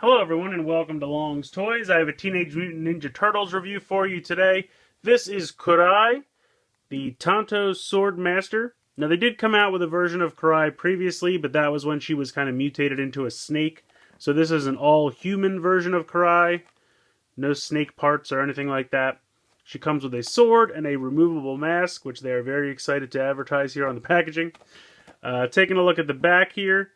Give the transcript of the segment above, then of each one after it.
Hello everyone and welcome to Long's Toys. I have a Teenage Mutant Ninja Turtles review for you today. This is Kurai, the Tanto Sword Master. Now they did come out with a version of Kurai previously, but that was when she was kind of mutated into a snake. So this is an all-human version of Kurai. No snake parts or anything like that. She comes with a sword and a removable mask, which they are very excited to advertise here on the packaging. Taking a look at the back here,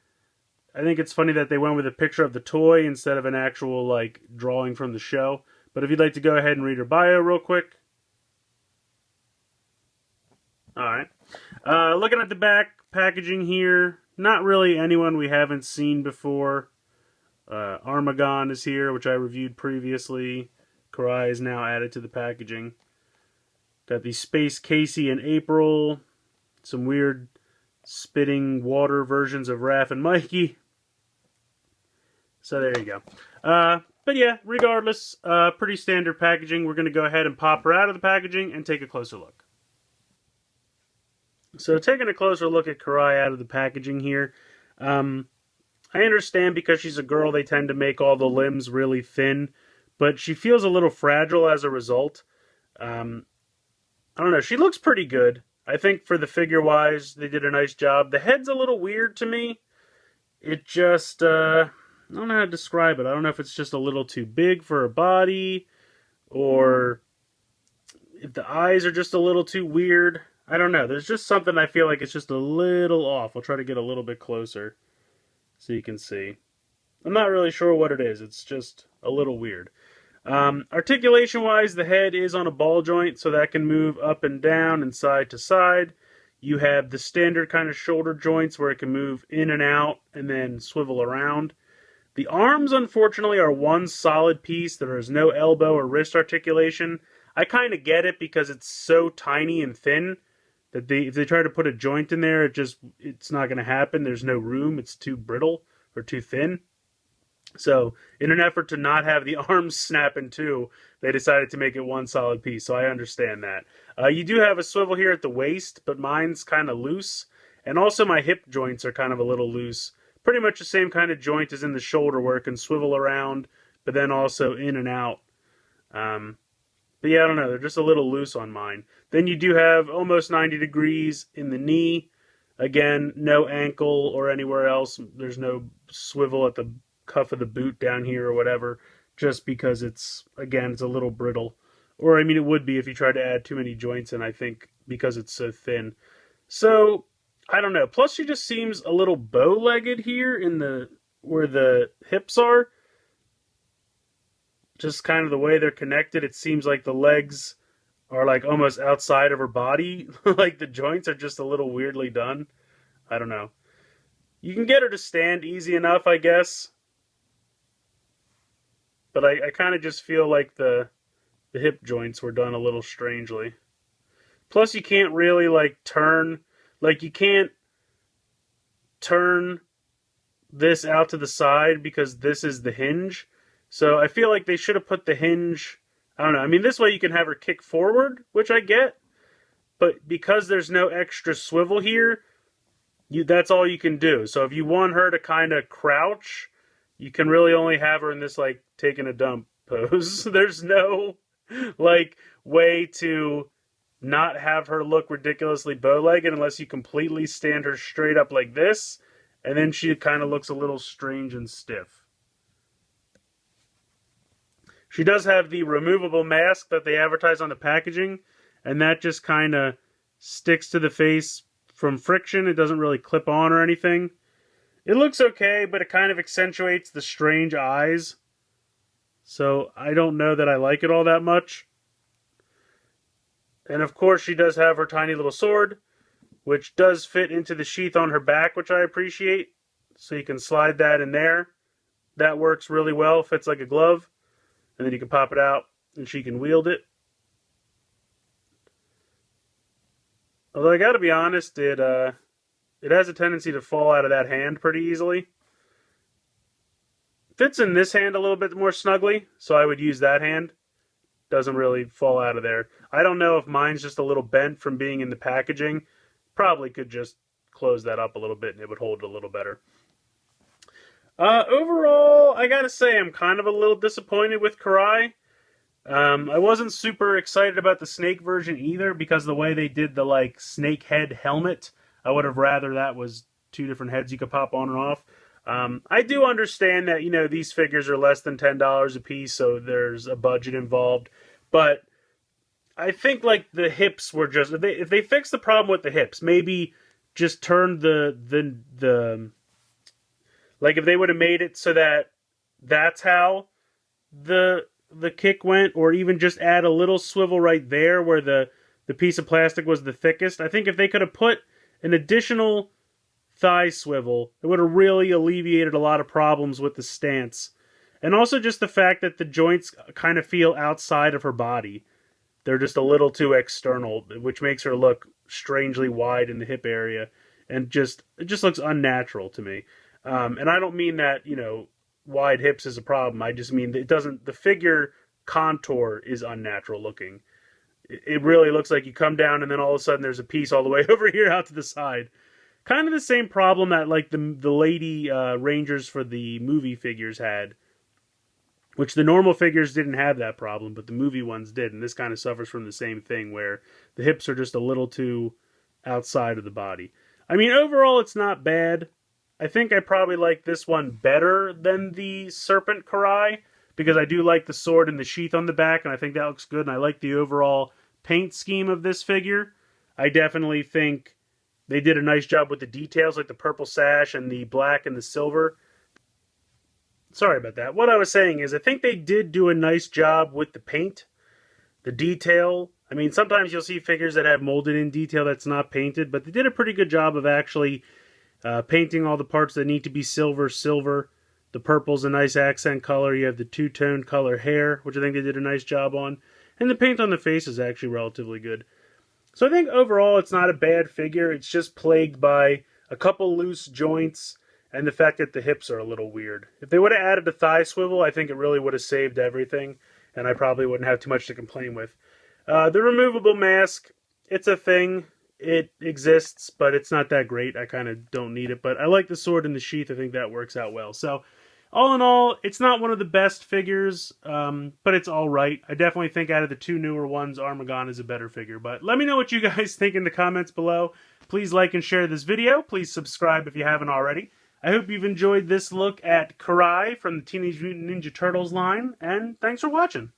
I think it's funny that they went with a picture of the toy instead of an actual, drawing from the show. But if you'd like to go ahead and read her bio real quick. Alright. Looking at the back packaging here, not really anyone we haven't seen before. Armagon is here, which I reviewed previously. Kurai is now added to the packaging. Got the Space Casey and April. Some weird spitting water versions of Raph and Mikey. So there you go. But yeah, regardless, pretty standard packaging. We're going to go ahead and pop her out of the packaging and take a closer look. So taking a closer look at Kurai out of the packaging here, I understand because she's a girl they tend to make all the limbs really thin, but she feels a little fragile as a result. I don't know, she looks pretty good. I think for the figure-wise, they did a nice job. The head's a little weird to me. It just, I don't know how to describe it. I don't know if it's just a little too big for her body, or if the eyes are just a little too weird. I don't know. There's just something I feel like it's just a little off. I'll try to get a little bit closer so you can see. I'm not really sure what it is. It's just a little weird. Articulation-wise, the head is on a ball joint, so that can move up and down and side to side. You have the standard kind of shoulder joints where it can move in and out and then swivel around. The arms, unfortunately, are one solid piece. There is no elbow or wrist articulation. I kind of get it because it's so tiny and thin that if they try to put a joint in there, it's not going to happen. There's no room. It's too brittle or too thin. So, in an effort to not have the arms snap in two, they decided to make it one solid piece, so I understand that. You do have a swivel here at the waist, but mine's kind of loose. And also my hip joints are kind of a little loose. Pretty much the same kind of joint as in the shoulder where it can swivel around, but then also in and out. But yeah, I don't know, they're just a little loose on mine. Then you do have almost 90 degrees in the knee. Again, no ankle or anywhere else. There's no swivel at the cuff of the boot down here or whatever, just because it's a little brittle. Or, I mean, it would be if you tried to add too many joints in, I think, because it's so thin. So, I don't know. Plus, she just seems a little bow-legged here where the hips are. Just kind of the way they're connected, it seems like the legs are like almost outside of her body. Like the joints are just a little weirdly done. I don't know. You can get her to stand easy enough, I guess. But I kind of just feel like the hip joints were done a little strangely. Plus, you can't really, turn... you can't turn this out to the side because this is the hinge. So I feel like they should have put the hinge... I don't know. I mean, this way you can have her kick forward, which I get. But because there's no extra swivel here, that's all you can do. So if you want her to kind of crouch, you can really only have her in this, taking a dump pose. There's no, way to not have her look ridiculously bow-legged unless you completely stand her straight up like this, and then she kind of looks a little strange and stiff. She does have the removable mask that they advertise on the packaging, and that just kind of sticks to the face from friction. It doesn't really clip on or anything. It looks okay, but it kind of accentuates the strange eyes. So I don't know that I like it all that much. And of course she does have her tiny little sword, which does fit into the sheath on her back, which I appreciate. So you can slide that in there. That works really well, fits like a glove. And then you can pop it out and she can wield it. Although I gotta be honest, it has a tendency to fall out of that hand pretty easily. Fits in this hand a little bit more snugly, so I would use that hand. Doesn't really fall out of there. I don't know if mine's just a little bent from being in the packaging. Probably could just close that up a little bit and it would hold it a little better. Overall, I gotta say I'm kind of a little disappointed with Kurai. I wasn't super excited about the snake version either because the way they did the like snake head helmet, I would have rather that was two different heads you could pop on and off. I do understand that these figures are less than $10 a piece, so there's a budget involved. But I think like the hips were just if they fixed the problem with the hips, maybe just turn the like if they would have made it so that that's how the kick went, or even just add a little swivel right there where the piece of plastic was the thickest. I think if they could have put an additional thigh swivel, it would have really alleviated a lot of problems with the stance. And also just the fact that the joints kind of feel outside of her body. They're just a little too external, which makes her look strangely wide in the hip area, and it just looks unnatural to me. And I don't mean that wide hips is a problem. I just mean that it doesn't. The figure contour is unnatural looking. It really looks like you come down and then all of a sudden there's a piece all the way over here out to the side. Kind of the same problem that like the lady Rangers for the movie figures had, which the normal figures didn't have that problem, but the movie ones did, and this kind of suffers from the same thing where the hips are just a little too outside of the body. I mean, overall, it's not bad. I think I probably like this one better than the Serpent Kurai, because I do like the sword and the sheath on the back, and I think that looks good, and I like the overall paint scheme of this figure. I definitely think they did a nice job with the details, like the purple sash and the black and the silver. Sorry about that. What I was saying is I think they did do a nice job with the paint, the detail. I mean, sometimes you'll see figures that have molded in detail that's not painted, but they did a pretty good job of actually painting all the parts that need to be silver. The purple's a nice accent color. You have the two-tone color hair, which I think they did a nice job on. And the paint on the face is actually relatively good. So I think overall it's not a bad figure. It's just plagued by a couple loose joints and the fact that the hips are a little weird. If they would have added a thigh swivel, I think it really would have saved everything, and I probably wouldn't have too much to complain with. The removable mask, it's a thing. It exists, but it's not that great. I kind of don't need it, but I like the sword and the sheath. I think that works out well. So, all in all, it's not one of the best figures, but it's all right. I definitely think out of the two newer ones, Armagon is a better figure. But let me know what you guys think in the comments below. Please like and share this video. Please subscribe if you haven't already. I hope you've enjoyed this look at Kurai from the Teenage Mutant Ninja Turtles line, and thanks for watching.